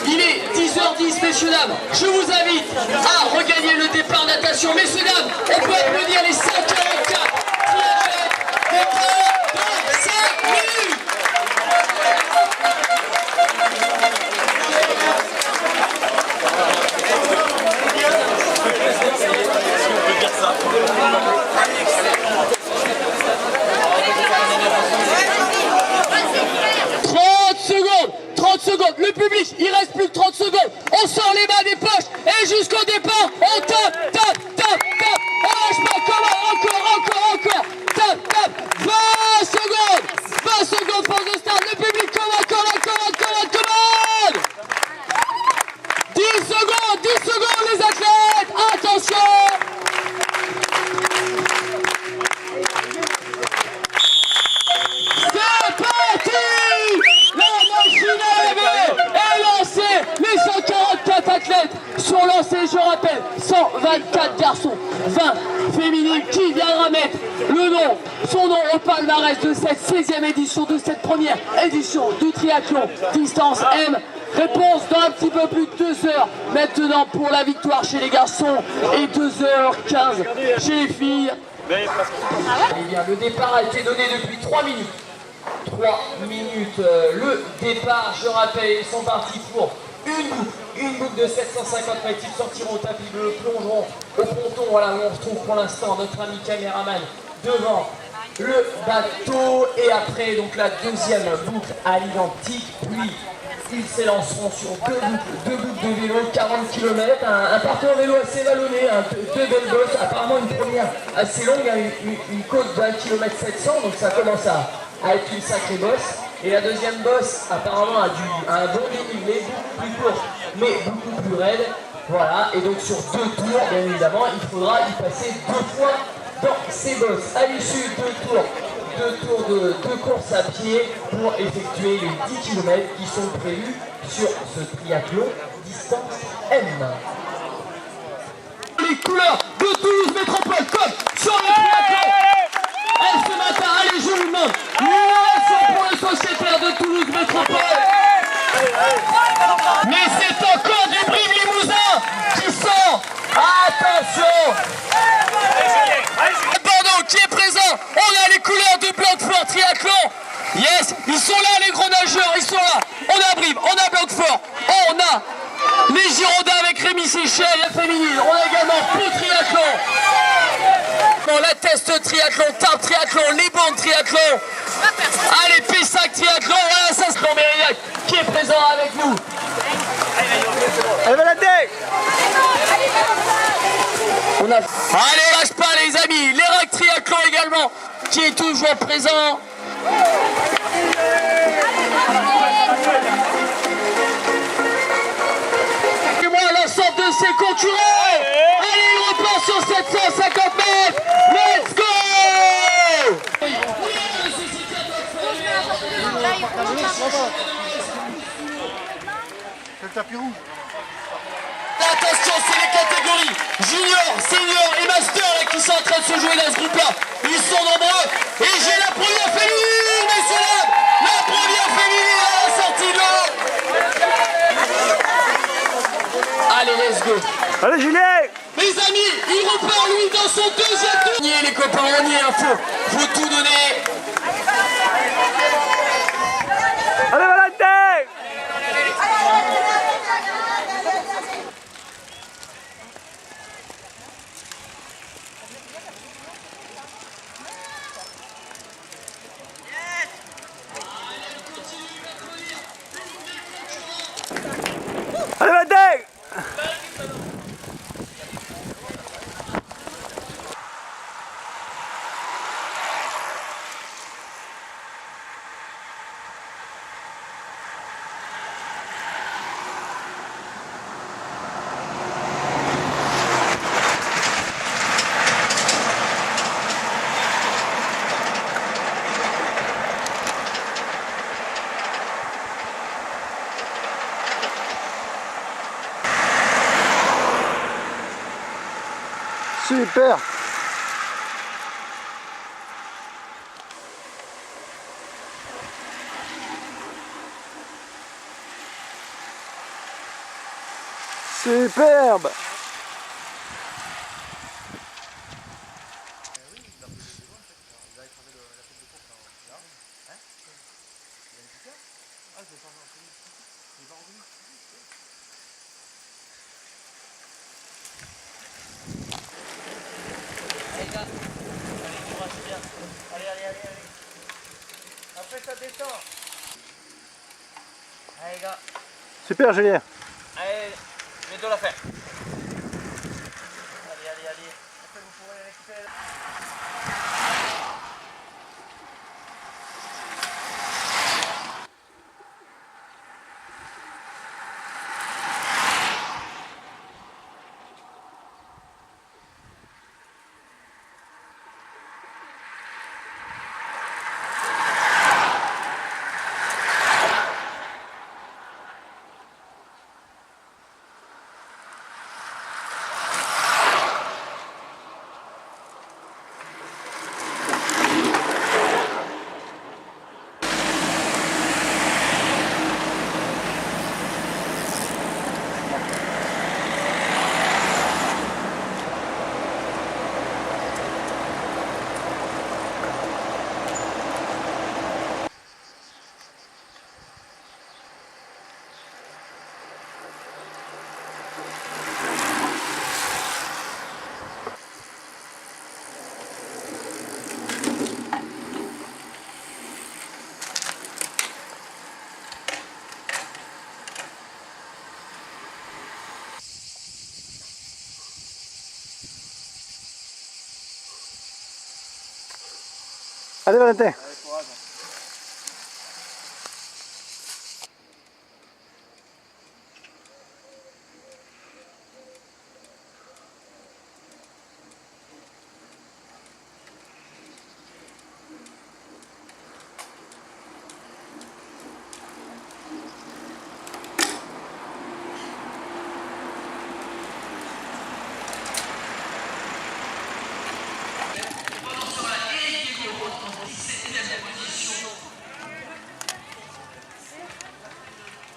Il est 10h10, messieurs, dames. Je vous invite à regagner le départ natation. Messieurs, dames, on peut applaudir les 5h04. Départ dans 5 minutes. Le public, il reste plus que 30 secondes. On sort les mains des poches et jusqu'au départ, on tape, tape, tape, tape. On lâche pas, encore. Tape, tape. 20 secondes, pause de start. Le public, commande. 10 secondes, les athlètes. Attention. C'est parti. Les 144 athlètes sont lancés, je rappelle, 124 garçons, 20 féminines qui viendra mettre son nom au palmarès de cette 16e édition, de cette première édition du triathlon distance M. Réponse dans un petit peu plus de 2 heures maintenant pour la victoire chez les garçons et 2h15 chez les filles. Eh bien, le départ a été donné depuis 3 minutes. 3 minutes le départ, je rappelle, ils sont partis pour une boucle de 750 mètres. Ils sortiront au tapis bleu, plongeront au ponton. Voilà où on retrouve pour l'instant notre ami caméraman devant le bateau. Et après, donc la deuxième boucle à l'identique. Puis ils s'élanceront sur deux boucles de vélo, 40 km, un parcours vélo assez vallonné, deux belles bosses, apparemment une première assez longue, une côte d'1 km 700, donc ça commence à être une sacrée bosse. Et la deuxième bosse apparemment a un bon dénivelé, beaucoup plus court, mais beaucoup plus raide. Voilà, et donc sur 2 tours, bien évidemment, il faudra y passer 2 fois dans ces bosses. À l'issue de 2 tours de course à pied pour effectuer les 10 km qui sont prévus sur ce triathlon distance M. Les couleurs de Toulouse Métropole comme sur le triathlon. Ce matin, allez, je vous demande l'immense pour le sociétaire de Toulouse Métropole. Mais c'est encore du Brive Limousin qui sort. Attention. Bordeaux qui est présent. On a les couleurs du Blanquefort Triathlon. Yes, ils sont là, les gros nageurs, ils sont là. On a Brive, on a Blanquefort, on a les Girondins avec Rémi Séchel, la féminine. On a également Pau Triathlon. La Teste Triathlon, Tarbes Triathlon, les Bandes Triathlon. Allez, Pessac Triathlon, voilà, ça c'est Mérillac qui est présent avec nous. Allez, lâche pas les amis, les Rack Triathlon également, qui est toujours présent. Et moi l'ensemble de ses concurrents. Allez, il repart sur 750 mètres. Let's go. C'est le tapis rouge. Attention, c'est les catégories junior, senior et master là, qui sont en train de se jouer dans ce groupe-là. Ils sont nombreux. Et j'ai la première féminine, messieurs, la première féminine à la sortie de l'eau. Allez, let's go. Allez, Julien. Mes amis, il repart lui dans son deuxième tour. Les copains, on y est, faut tout donner. Allez, Valentin. Allez, Valentin. Super. Superbe. Allez, allez, allez, allez. Après ça descend. Allez, gars. Super, Julien. Allez, bientôt la fin. Allez, allez, allez. Après, vous pourrez récupérer. Allez, Valentin. Allez, courage.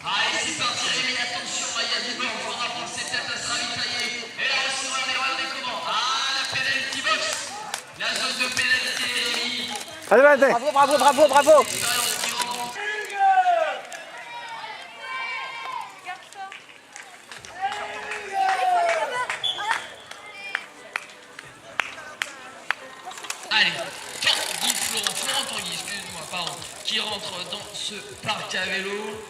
Allez, c'est parti, Rémi, attention, il y a du bord, il faudra penser peut-être à se ravitailler. Et là, on se regardez comment. Ah, la penalty box. La zone de pénalité, Rémi. Allez, Valentin. Bravo, bravo, bravo, bravo. Allez, Florent Tanguy, excusez-moi, pardon, qui rentre dans ce parc à vélo.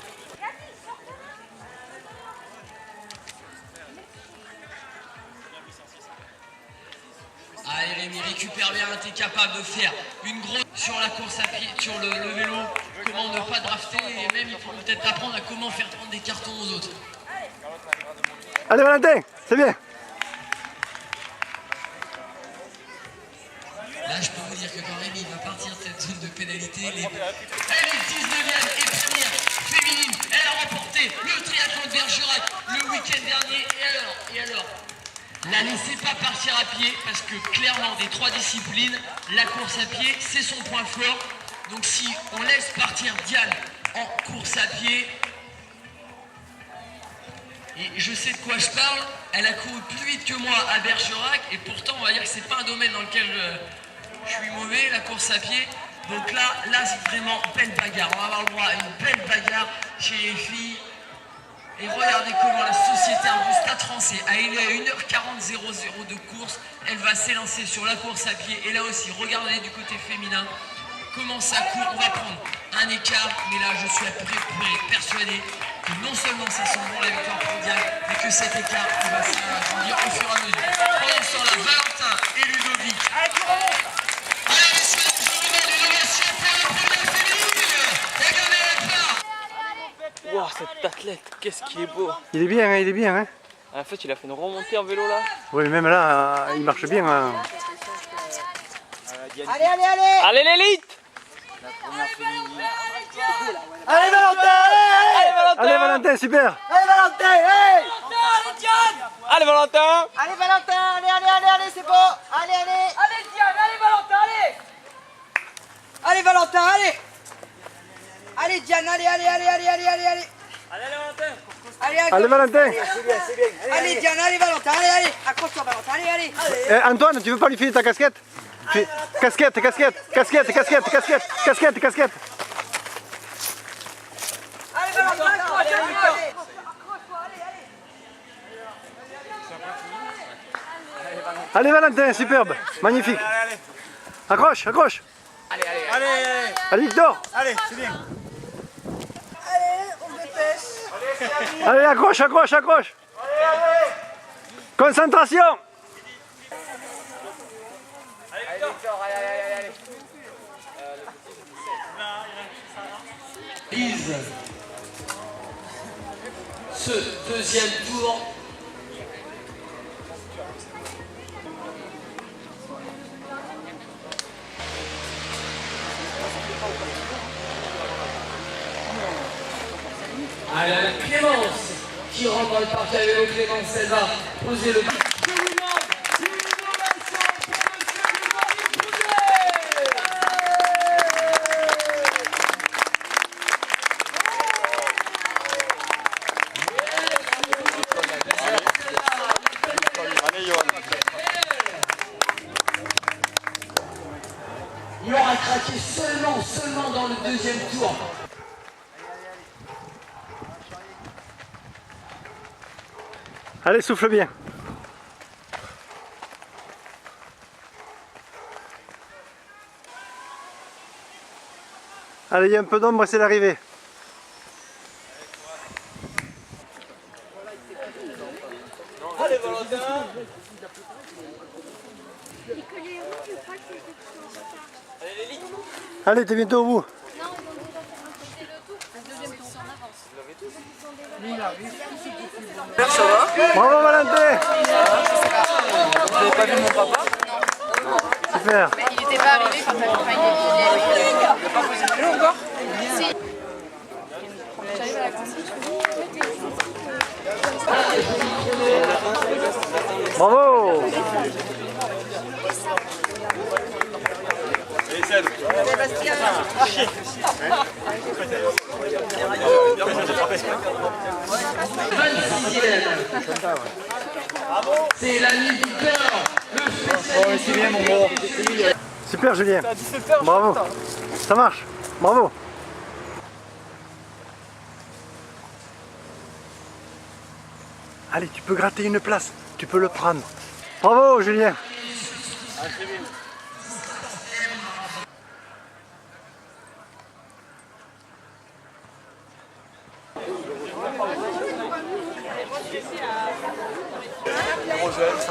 Allez Rémi, récupère bien, t'es capable de faire une grosse sur la course à pied, sur le vélo, comment ne pas drafter, et même il faut peut-être apprendre à comment faire prendre des cartons aux autres. Allez, Valentin. C'est bien. Là, je peux vous dire que quand Rémi va partir de cette zone de pénalité, elle est 19e et première féminine. Elle a remporté le triathlon de Bergerac le week-end dernier. Et alors, la laissez pas partir à pied parce que clairement, des trois disciplines, la course à pied, c'est son point fort. Donc si on laisse partir Diane en course à pied, et je sais de quoi je parle, elle a couru plus vite que moi à Bergerac et pourtant on va dire que c'est pas un domaine dans lequel je suis mauvais, la course à pied. Donc là c'est vraiment belle bagarre. On va avoir le droit à une belle bagarre chez les filles. Et regardez comment la sociétaire du Stade Français a élu à 1h40 de course. Elle va s'élancer sur la course à pied. Et là aussi, regardez du côté féminin comment ça court. On va prendre un écart, mais là je suis persuadé que non seulement ça sent bon la victoire pour Diane, mais que cet écart va s'agrandir au fur et à mesure. Pendant ce temps-là, Valentin et Ludovic. Allez, messieurs, je vous donne l'élévation pour la première féminine. Regardez la part. Wow, cet athlète, qu'est-ce qu'il est beau. Il est bien, hein, il est bien. Hein. En fait, il a fait une remontée en vélo là. Oui, même là, il marche bien. Hein. Allez, allez, allez! Allez l'élite! Allez, Valentin! Allez Valentin! Allez, Valentin, super. Allez, Valentin! Hey! Allez Valentin! Allez, Valentin! Allez, allez, allez, allez, c'est bon! Allez, allez! Allez Diane, allez Valentin, allez! Allez, Valentin, allez! Allez, Diane, allez, allez, allez, allez, allez, allez, allez! Allez Valentin! Allez Valentin. C'est bien, c'est bien. Allez, Diana, allez, Valentin, allez. Accroche-toi, Valentin, allez. Eh, Antoine, tu veux pas lui filer ta casquette? Casquette. Allez, Valentin, accroche-toi, allez. Allez Valentin, superbe, magnifique. Accroche. Allez Victor. Allez, c'est bien. Allez, on dépêche. Allez, accroche. Concentration. Lise ce deuxième tour. Allez, avec Clémence qui rentre dans le parquet avec le Clémence, elle va poser le but. Je vous demande une ovation pour monsieur Grégory Il aura craqué seulement dans le deuxième tour. Allez, souffle bien. Allez, il y a un peu d'ombre, c'est l'arrivée. Allez, Valentin. Allez, t'es bientôt au bout. Bravo Valentin. Vous n'avez pas vu mon papa? Super. Il n'était pas arrivé quand il n'a pas posé le vélo encore? Si. J'arrive à la consigne. Bravo. C'est l'ami Victor, le spécialiste. C'est bien, mon gros. Super Julien. Bravo. Ça marche. Bravo. Allez, tu peux gratter une place. Tu peux le prendre. Bravo Julien.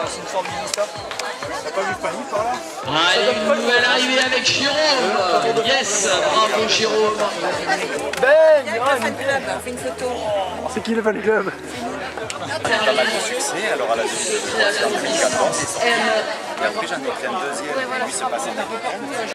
C'est une forme d'histoire. T'as pas vu Fanny par là? Allez, une nouvelle arrivée avec Jérôme. Yes, bravo Jérôme. C'est qui le fan club? Succès, alors à la deuxième, 4 ans, et après j'en ai fait un deuxième, et puis se passer